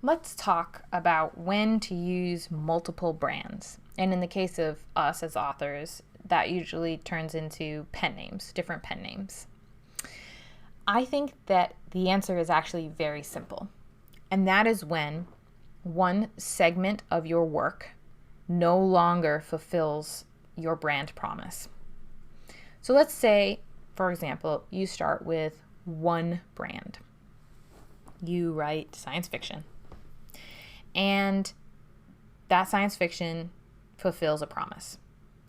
let's talk about when to use multiple brands. And in the case of us as authors, that usually turns into pen names, different pen names. I think that the answer is actually very simple. And that is when one segment of your work no longer fulfills your brand promise. So let's say, for example, you start with one brand. You write science fiction. And that science fiction fulfills a promise.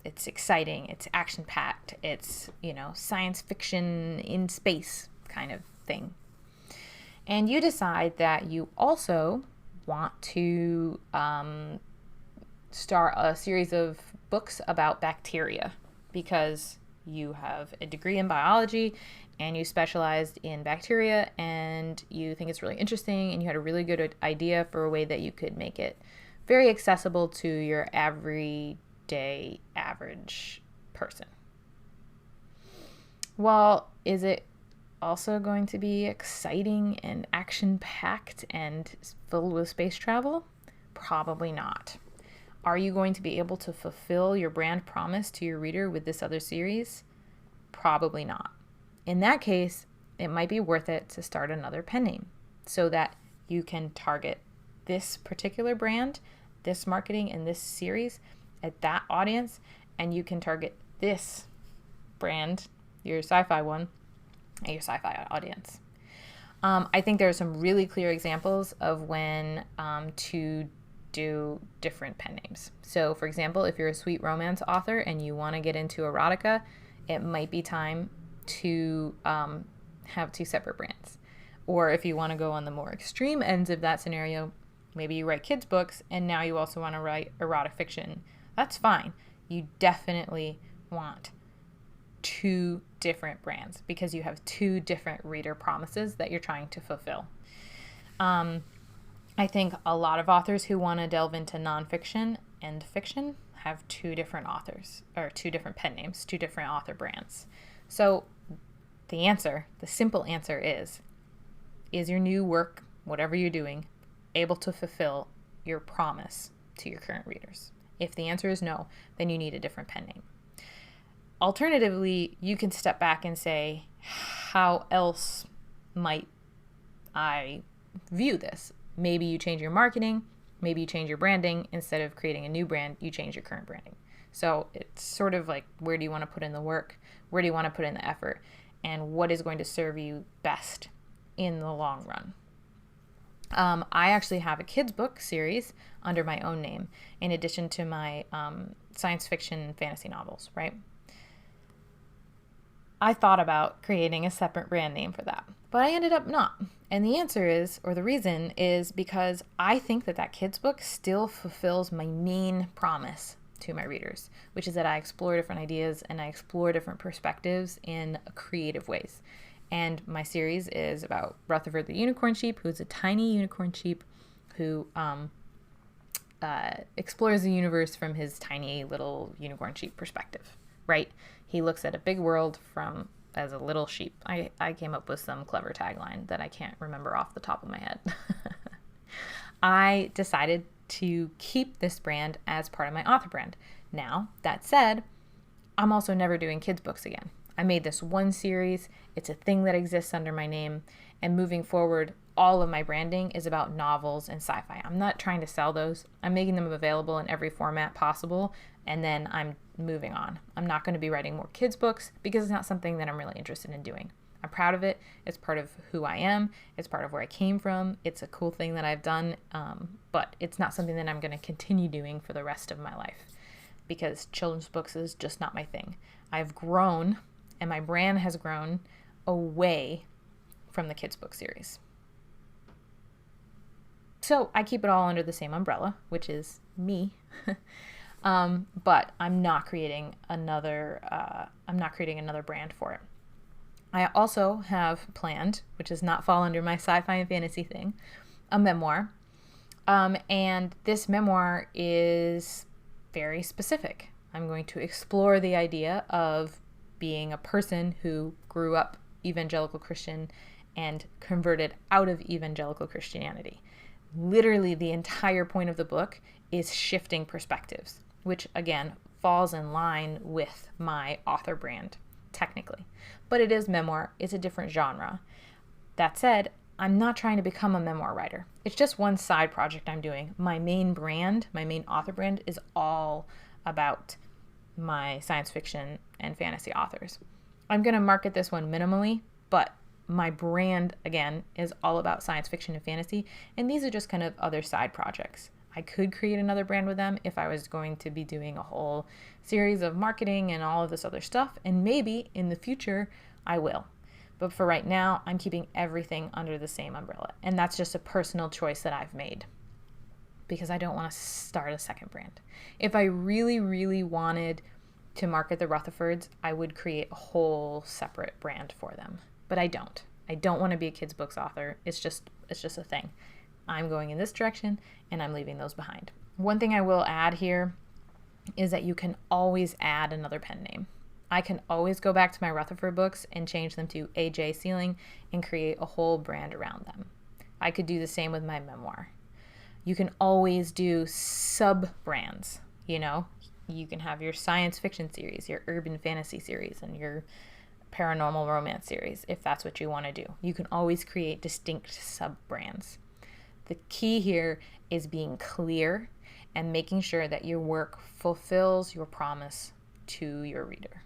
It's exciting, it's action-packed, it's, science fiction in space kind of thing. And you decide that you also want to start a series of books about bacteria because you have a degree in biology and you specialized in bacteria and you think it's really interesting and you had a really good idea for a way that you could make it very accessible to your everyday average person. Well, is it also going to be exciting and action-packed and filled with space travel? Probably not. Are you going to be able to fulfill your brand promise to your reader with this other series? Probably not. In that case, it might be worth it to start another pen name so that you can target this particular brand, this marketing, and this series at that audience, and you can target this brand, your sci-fi one, at your sci-fi audience. I think there are some really clear examples of when to do different pen names. So, for example, if you're a sweet romance author and you want to get into erotica, it might be time to have two separate brands. Or if you want to go on the more extreme ends of that scenario, maybe you write kids' books and now you also want to write erotic fiction. That's fine. You definitely want two different brands because you have two different reader promises that you're trying to fulfill. I think a lot of authors who want to delve into nonfiction and fiction have two different authors or two different pen names, two different author brands. So the simple answer is your new work, whatever you're doing, able to fulfill your promise to your current readers? If the answer is no, then you need a different pen name. Alternatively, you can step back and say, how else might I view this? Maybe you change your marketing, maybe you change your branding. Instead of creating a new brand, you change your current branding. So it's sort of like, where do you want to put in the work? Where do you want to put in the effort? And what is going to serve you best in the long run? I actually have a kids book series under my own name, in addition to my science fiction and fantasy novels, right? I thought about creating a separate brand name for that, but I ended up not. And the answer is, or the reason is, because I think that kids book still fulfills my main promise to my readers, which is that I explore different ideas and I explore different perspectives in creative ways. And my series is about Rutherford the unicorn sheep, who's a tiny unicorn sheep who explores the universe from his tiny little unicorn sheep perspective, right? He looks at a big world as a little sheep. I came up with some clever tagline that I can't remember off the top of my head. I decided to keep this brand as part of my author brand. Now, that said, I'm also never doing kids books again. I made this one series. It's a thing that exists under my name. And moving forward, all of my branding is about novels and sci-fi. I'm not trying to sell those. I'm making them available in every format possible. And then I'm moving on. I'm not going to be writing more kids books because it's not something that I'm really interested in doing. I'm proud of it. It's part of who I am. It's part of where I came from. It's a cool thing that I've done. But it's not something that I'm going to continue doing for the rest of my life because children's books is just not my thing. I've grown and my brand has grown away from the kids book series. So I keep it all under the same umbrella, which is me. But I'm not creating another brand for it. I also have planned, which does not fall under my sci-fi and fantasy thing, a memoir. And this memoir is very specific. I'm going to explore the idea of being a person who grew up evangelical Christian and converted out of evangelical Christianity. literally the entire point of the book is shifting perspectives, which again falls in line with my author brand technically. But it is memoir, it's a different genre. That said, I'm not trying to become a memoir writer. It's just one side project I'm doing. My main brand, my main author brand, is all about my science fiction and fantasy authors. I'm going to market this one minimally, but my brand, again, is all about science fiction and fantasy, and these are just kind of other side projects. I could create another brand with them if I was going to be doing a whole series of marketing and all of this other stuff, and maybe in the future I will. But for right now, I'm keeping everything under the same umbrella, and that's just a personal choice that I've made because I don't want to start a second brand. If I really, really wanted to market the Rutherfords, I would create a whole separate brand for them. But I don't. I don't want to be a kids' books author. It's just a thing. I'm going in this direction and I'm leaving those behind. One thing I will add here is that you can always add another pen name. I can always go back to my Rutherford books and change them to AJ Sieling and create a whole brand around them. I could do the same with my memoir. You can always do sub-brands, you know? You can have your science fiction series, your urban fantasy series, and your paranormal romance series, if that's what you want to do. You can always create distinct sub-brands. The key here is being clear and making sure that your work fulfills your promise to your reader.